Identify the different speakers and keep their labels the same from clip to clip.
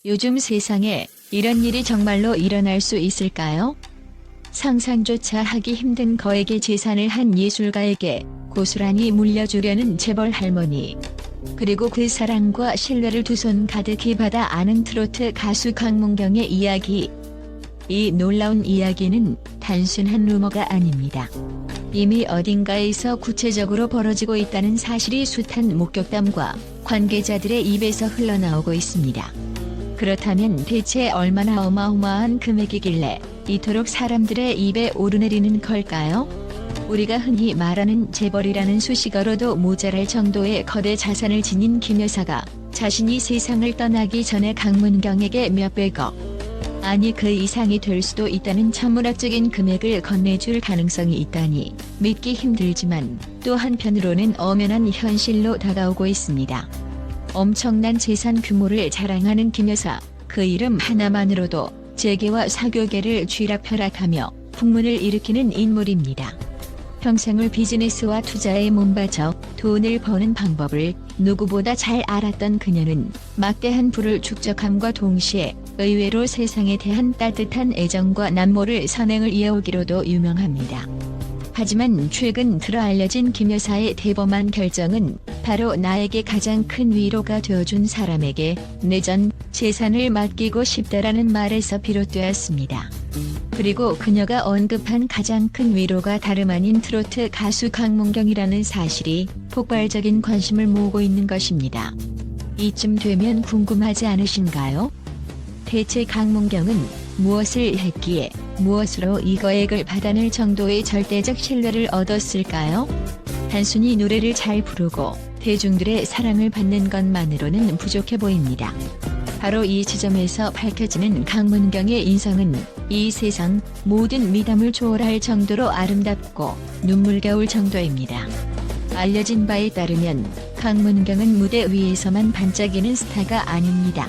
Speaker 1: 요즘 세상에 이런 일이 정말로 일어날 수 있을까요? 상상조차 하기 힘든 거액의 재산을 한 예술가에게 고스란히 물려주려는 재벌 할머니. 그리고 그 사랑과 신뢰를 두 손 가득히 받아 아는 트로트 가수 강문경의 이야기. 이 놀라운 이야기는 단순한 루머가 아닙니다. 이미 어딘가에서 구체적으로 벌어지고 있다는 사실이 숱한 목격담과 관계자들의 입에서 흘러나오고 있습니다. 그렇다면 대체 얼마나 어마어마한 금액이길래 이토록 사람들의 입에 오르내리는 걸까요? 우리가 흔히 말하는 재벌이라는 수식어로도 모자랄 정도의 거대 자산을 지닌 김 여사가 자신이 세상을 떠나기 전에 강문경에게 몇백억, 아니 그 이상이 될 수도 있다는 천문학적인 금액을 건네줄 가능성이 있다니 믿기 힘들지만 또 한편으로는 엄연한 현실로 다가오고 있습니다. 엄청난 재산 규모를 자랑하는 김 여사, 그 이름 하나만으로도 재계와 사교계를 쥐락펴락하며 풍문을 일으키는 인물입니다. 평생을 비즈니스와 투자에 몸바쳐 돈을 버는 방법을 누구보다 잘 알았던 그녀는 막대한 부를 축적함과 동시에 의외로 세상에 대한 따뜻한 애정과 남모를 선행을 이어오기로도 유명합니다. 하지만 최근 들어 알려진 김 여사의 대범한 결정은 바로 나에게 가장 큰 위로가 되어준 사람에게 내 전 재산을 맡기고 싶다라는 말에서 비롯되었습니다. 그리고 그녀가 언급한 가장 큰 위로가 다름 아닌 트로트 가수 강문경이라는 사실이 폭발적인 관심을 모으고 있는 것입니다. 이쯤 되면 궁금하지 않으신가요? 대체 강문경은 무엇을 했기에 무엇으로 이 거액을 받아낼 정도의 절대적 신뢰를 얻었을까요? 단순히 노래를 잘 부르고 대중들의 사랑을 받는 것만으로는 부족해 보입니다. 바로 이 지점에서 밝혀지는 강문경의 인성은 이 세상 모든 미담을 초월할 정도로 아름답고 눈물겨울 정도입니다. 알려진 바에 따르면 강문경은 무대 위에서만 반짝이는 스타가 아닙니다.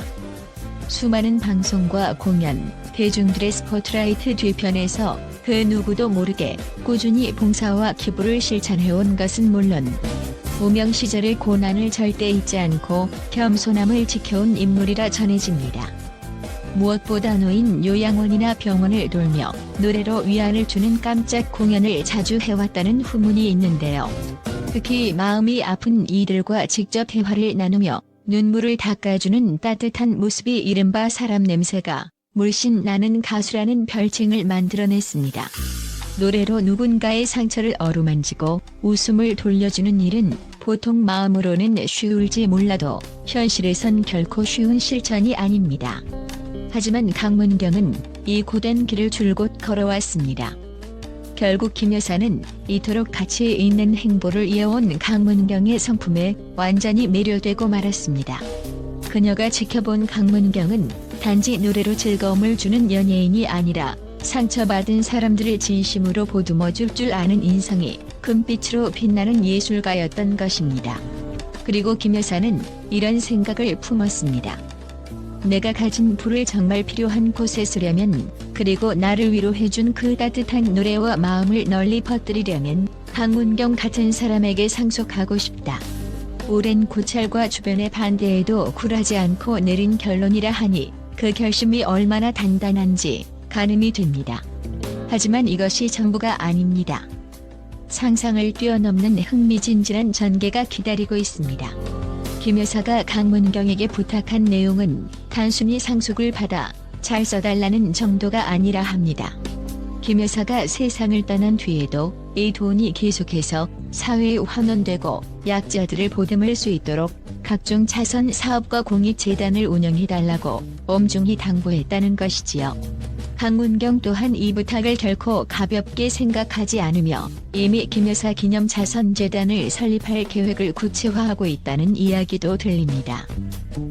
Speaker 1: 수많은 방송과 공연, 대중들의 스포트라이트 뒤편에서 그 누구도 모르게 꾸준히 봉사와 기부를 실천해온 것은 물론 무명 시절의 고난을 절대 잊지 않고 겸손함을 지켜온 인물이라 전해집니다. 무엇보다 노인 요양원이나 병원을 돌며 노래로 위안을 주는 깜짝 공연을 자주 해왔다는 후문이 있는데요. 특히 마음이 아픈 이들과 직접 대화를 나누며 눈물을 닦아주는 따뜻한 모습이 이른바 사람 냄새가 물씬 나는 가수라는 별칭을 만들어냈습니다. 노래로 누군가의 상처를 어루만지고 웃음을 돌려주는 일은 보통 마음으로는 쉬울지 몰라도 현실에선 결코 쉬운 실천이 아닙니다. 하지만 강문경은 이 고된 길을 줄곧 걸어왔습니다. 결국 김 여사는 이토록 가치 있는 행보를 이어온 강문경의 성품에 완전히 매료되고 말았습니다. 그녀가 지켜본 강문경은 단지 노래로 즐거움을 주는 연예인이 아니라 상처받은 사람들을 진심으로 보듬어줄 줄 아는 인성이 금빛으로 빛나는 예술가였던 것입니다. 그리고 김 여사는 이런 생각을 품었습니다. 내가 가진 부를 정말 필요한 곳에 쓰려면, 그리고 나를 위로해준 그 따뜻한 노래와 마음을 널리 퍼뜨리려면 강문경 같은 사람에게 상속하고 싶다. 오랜 고찰과 주변의 반대에도 굴하지 않고 내린 결론이라 하니 그 결심이 얼마나 단단한지 가늠이 됩니다. 하지만 이것이 전부가 아닙니다. 상상을 뛰어넘는 흥미진진한 전개가 기다리고 있습니다. 김 여사가 강문경에게 부탁한 내용은 단순히 상속을 받아 잘 써달라는 정도가 아니라 합니다. 김 여사가 세상을 떠난 뒤에도 이 돈이 계속해서 사회에 환원되고 약자들을 보듬을 수 있도록 각종 자선 사업과 공익재단을 운영해달라고 엄중히 당부했다는 것이지요. 강문경 또한 이 부탁을 결코 가볍게 생각하지 않으며 이미 김 여사 기념 자선재단을 설립할 계획을 구체화하고 있다는 이야기도 들립니다.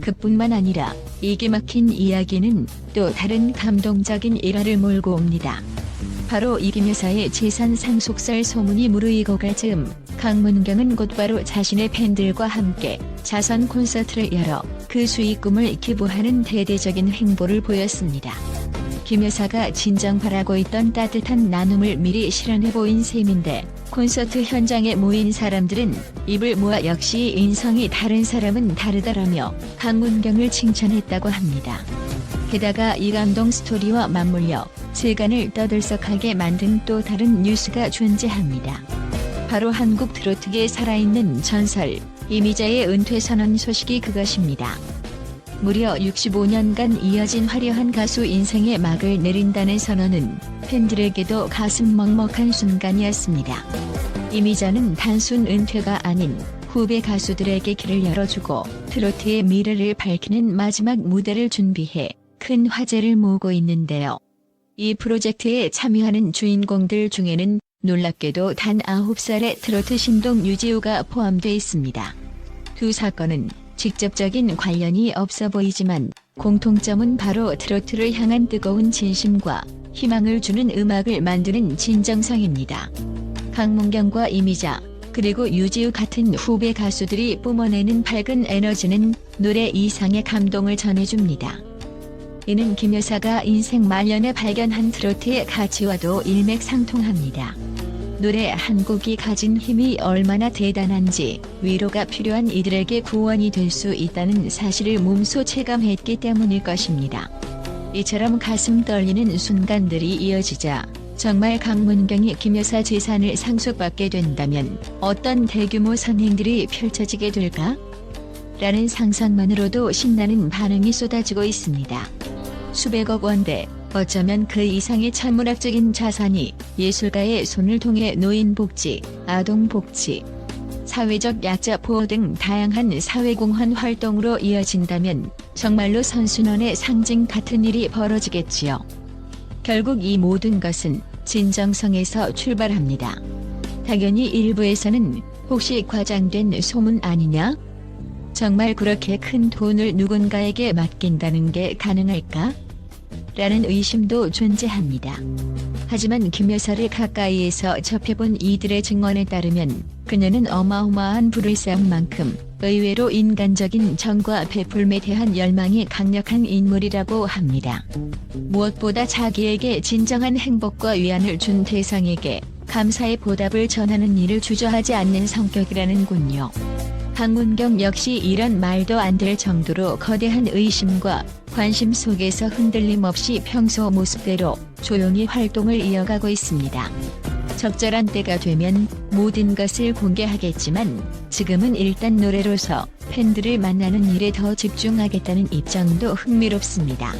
Speaker 1: 그뿐만 아니라 이게 막힌 이야기는 또 다른 감동적인 일화를 몰고 옵니다. 바로 이 김 여사의 재산 상속설 소문이 무르익어 갈 즈음 강문경은 곧바로 자신의 팬들과 함께 자선 콘서트를 열어 그 수익금을 기부하는 대대적인 행보를 보였습니다. 김 여사가 진정 바라고 있던 따뜻한 나눔을 미리 실현해 보인 셈인데 콘서트 현장에 모인 사람들은 입을 모아 역시 인성이 다른 사람은 다르다라며 강문경을 칭찬했다고 합니다. 게다가 이 감동 스토리와 맞물려 세간을 떠들썩하게 만든 또 다른 뉴스가 존재합니다. 바로 한국 트로트계에 살아있는 전설 이미자의 은퇴 선언 소식이 그것입니다. 무려 65년간 이어진 화려한 가수 인생의 막을 내린다는 선언은 팬들에게도 가슴 먹먹한 순간이었습니다. 이미자는 단순 은퇴가 아닌 후배 가수들에게 길을 열어주고 트로트의 미래를 밝히는 마지막 무대를 준비해 큰 화제를 모으고 있는데요. 이 프로젝트에 참여하는 주인공들 중에는 놀랍게도 단 9살의 트로트 신동 유지우가 포함되어 있습니다. 두 사건은 직접적인 관련이 없어 보이지만 공통점은 바로 트로트를 향한 뜨거운 진심과 희망을 주는 음악을 만드는 진정성입니다. 강문경과 이미자, 그리고 유지우 같은 후배 가수들이 뿜어내는 밝은 에너지는 노래 이상의 감동을 전해줍니다. 이는 김 여사가 인생 말년에 발견한 트로트의 가치와도 일맥상통합니다. 노래 한 곡이 가진 힘이 얼마나 대단한지 위로가 필요한 이들에게 구원이 될 수 있다는 사실을 몸소 체감했기 때문일 것입니다. 이처럼 가슴 떨리는 순간들이 이어지자 정말 강문경이 김 여사 재산을 상속받게 된다면 어떤 대규모 선행들이 펼쳐지게 될까? 라는 상상만으로도 신나는 반응이 쏟아지고 있습니다. 수백억 원대, 어쩌면 그 이상의 천문학적인 자산이 예술가의 손을 통해 노인 복지, 아동 복지, 사회적 약자 보호 등 다양한 사회공헌 활동으로 이어진다면 정말로 선순환의 상징 같은 일이 벌어지겠지요. 결국 이 모든 것은 진정성에서 출발합니다. 당연히 일부에서는 혹시 과장된 소문 아니냐? 정말 그렇게 큰 돈을 누군가에게 맡긴다는 게 가능할까? 라는 의심도 존재합니다. 하지만 김 여사를 가까이에서 접해본 이들의 증언에 따르면 그녀는 어마어마한 부를 쌓은 만큼 의외로 인간적인 정과 베풀음에 대한 열망이 강력한 인물이라고 합니다. 무엇보다 자기에게 진정한 행복과 위안을 준 대상에게 감사의 보답을 전하는 일을 주저하지 않는 성격이라는군요. 강문경 역시 이런 말도 안 될 정도로 거대한 의심과 관심 속에서 흔들림 없이 평소 모습대로 조용히 활동을 이어가고 있습니다. 적절한 때가 되면 모든 것을 공개하겠지만 지금은 일단 노래로서 팬들을 만나는 일에 더 집중하겠다는 입장도 흥미롭습니다.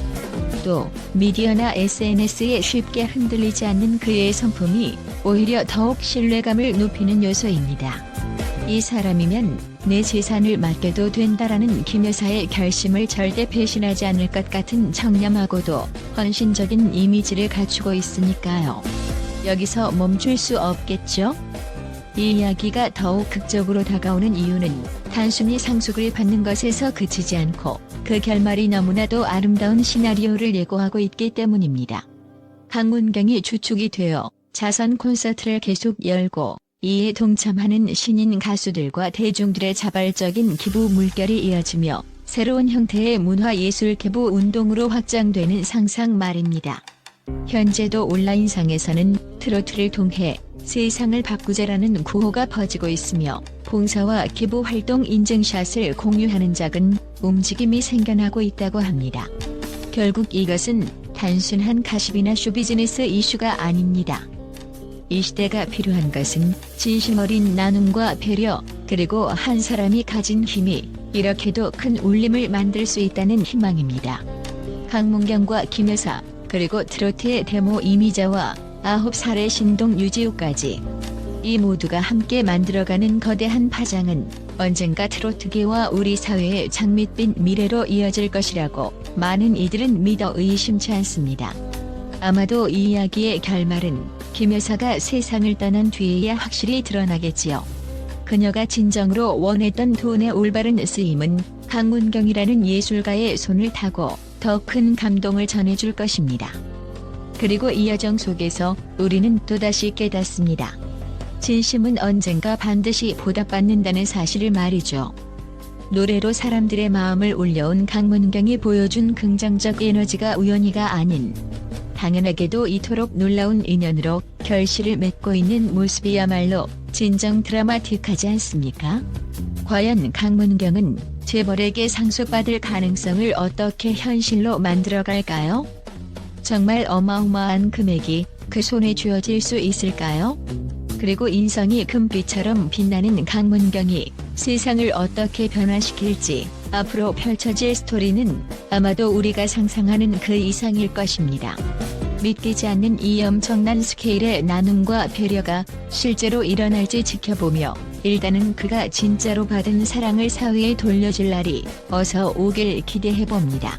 Speaker 1: 또 미디어나 SNS에 쉽게 흔들리지 않는 그의 성품이 오히려 더욱 신뢰감을 높이는 요소입니다. 이 사람이면 내 재산을 맡겨도 된다라는 김 여사의 결심을 절대 배신하지 않을 것 같은 청렴하고도 헌신적인 이미지를 갖추고 있으니까요. 여기서 멈출 수 없겠죠? 이 이야기가 더욱 극적으로 다가오는 이유는 단순히 상속을 받는 것에서 그치지 않고 그 결말이 너무나도 아름다운 시나리오를 예고하고 있기 때문입니다. 강문경이 주축이 되어 자선 콘서트를 계속 열고 이에 동참하는 신인 가수들과 대중들의 자발적인 기부 물결이 이어지며 새로운 형태의 문화예술 기부 운동으로 확장되는 상상 말입니다. 현재도 온라인상에서는 트로트를 통해 세상을 바꾸자라는 구호가 퍼지고 있으며 봉사와 기부 활동 인증샷을 공유하는 작은 움직임이 생겨나고 있다고 합니다. 결국 이것은 단순한 가십이나 쇼비즈니스 이슈가 아닙니다. 이 시대가 필요한 것은 진심 어린 나눔과 배려, 그리고 한 사람이 가진 힘이 이렇게도 큰 울림을 만들 수 있다는 희망입니다. 강문경과 김 여사, 그리고 트로트의 데모 이미자와 9살의 신동 유지우까지 이 모두가 함께 만들어가는 거대한 파장은 언젠가 트로트계와 우리 사회의 장밋빛 미래로 이어질 것이라고 많은 이들은 믿어 의심치 않습니다. 아마도 이 이야기의 결말은 김 여사가 세상을 떠난 뒤에야 확실히 드러나겠지요. 그녀가 진정으로 원했던 돈의 올바른 쓰임은 강문경이라는 예술가의 손을 타고 더 큰 감동을 전해줄 것입니다. 그리고 이 여정 속에서 우리는 또다시 깨닫습니다. 진심은 언젠가 반드시 보답받는다는 사실을 말이죠. 노래로 사람들의 마음을 울려온 강문경이 보여준 긍정적 에너지가 우연히가 아닌 당연하게도 이토록 놀라운 인연으로 결실을 맺고 있는 모습이야말로 진정 드라마틱하지 않습니까? 과연 강문경은 재벌에게 상속받을 가능성을 어떻게 현실로 만들어갈까요? 정말 어마어마한 금액이 그 손에 쥐어질 수 있을까요? 그리고 인성이 금빛처럼 빛나는 강문경이 세상을 어떻게 변화시킬지 앞으로 펼쳐질 스토리는 아마도 우리가 상상하는 그 이상일 것입니다. 믿기지 않는 이 엄청난 스케일의 나눔과 배려가 실제로 일어날지 지켜보며 일단은 그가 진짜로 받은 사랑을 사회에 돌려줄 날이 어서 오길 기대해봅니다.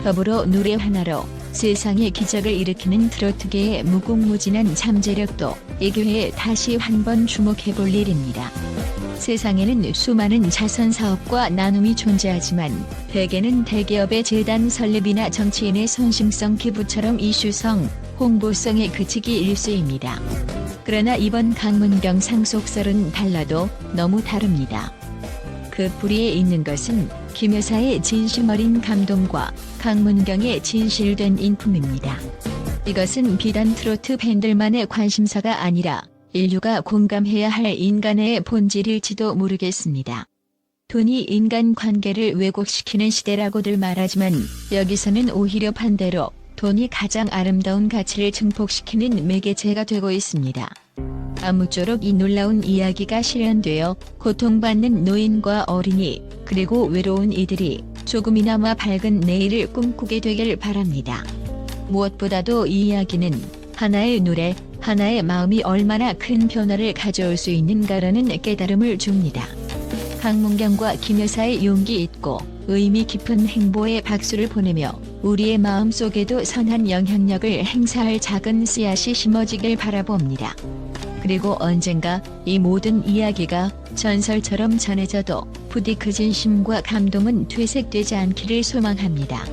Speaker 1: 더불어 노래 하나로 세상의 기적을 일으키는 트로트계의 무궁무진한 잠재력도 이 기회에 다시 한번 주목해볼 일입니다. 세상에는 수많은 자선사업과 나눔이 존재하지만 대개는 대기업의 재단 설립이나 정치인의 선심성 기부처럼 이슈성, 홍보성에 그치기 일쑤입니다. 그러나 이번 강문경 상속설은 달라도 너무 다릅니다. 그 뿌리에 있는 것은 김 여사의 진심 어린 감동과 강문경의 진실된 인품입니다. 이것은 비단 트로트 팬들만의 관심사가 아니라 인류가 공감해야 할 인간의 본질일지도 모르겠습니다. 돈이 인간관계를 왜곡시키는 시대라고들 말하지만 여기서는 오히려 반대로 돈이 가장 아름다운 가치를 증폭시키는 매개체가 되고 있습니다. 아무쪼록 이 놀라운 이야기가 실현되어 고통받는 노인과 어린이 그리고 외로운 이들이 조금이나마 밝은 내일을 꿈꾸게 되길 바랍니다. 무엇보다도 이 이야기는 하나의 노래, 하나의 마음이 얼마나 큰 변화를 가져올 수 있는가라는 깨달음을 줍니다. 강문경과 김 여사의 용기 있고 의미 깊은 행보에 박수를 보내며 우리의 마음 속에도 선한 영향력을 행사할 작은 씨앗이 심어지길 바라봅니다. 그리고 언젠가 이 모든 이야기가 전설처럼 전해져도 부디 그 진심과 감동은 퇴색되지 않기를 소망합니다.